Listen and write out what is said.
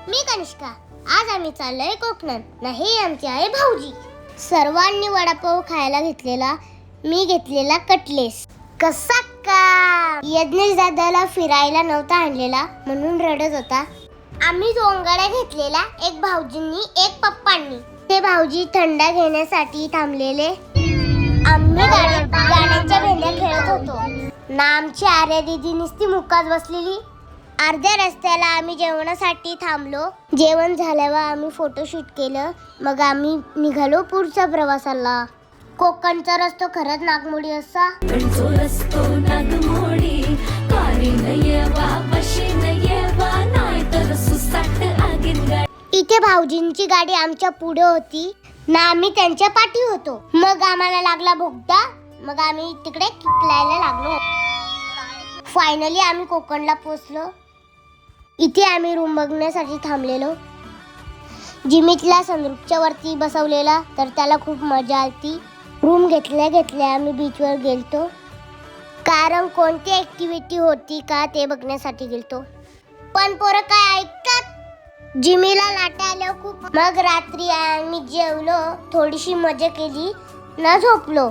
मी कनिष्का. आज आम्ही चाललोय कोकणात. नाही, आमचे आहे भाऊजी. सर्वांनी वडापाव खायला घेतलेला. मी घेतलेला कटलेस. कसा का यज्ञेश दादाला फिरायला नव्हता आणलेला म्हणून रडत होता. आम्ही जोंगाड्या घेतलेला, एक भाऊजींनी एक पप्पांनी. ते भाऊजी थंडा घेण्यासाठी थांबलेले. आम्ही गाड्यांच्या भेंड्या खेळत होतो ना. आमची आर्या दिदी नुसती मुकात बसलेली. अर्ध्या रस्त्याला आम्ही जेवणासाठी थांबलो. जेवण झाल्यावर आम्ही फोटोशूट केलं. मग आम्ही निघालो पुढच्या प्रवासाला. कोकणचा रस्तो खरंच नागमोडी असा. इथे भाऊजींची गाडी आमच्या पुढे होती ना, आम्ही त्यांच्या पाठी होतो. मग आम्हाला लागला भोगदा. मग आम्ही तिकडे किकलायला लागलो. फायनली आम्ही कोकणला पोहोचलो. इथे आम्ही रूम बघण्यासाठी थांबलेलो. जिमीतला सनरूफच्या वरती बसवलेला, तर त्याला खूप मजा आली. रूम घेतल्या आम्ही बीचवर गेलतो. कारण कोणती ऍक्टिव्हिटी होती का ते बघण्यासाठी गेलतो. पण पोरं काय ऐकतात. जिमीला लाटा आल्या खूप. मग रात्री आम्ही जेवलो, थोडीशी मजा केली ना झोपलो.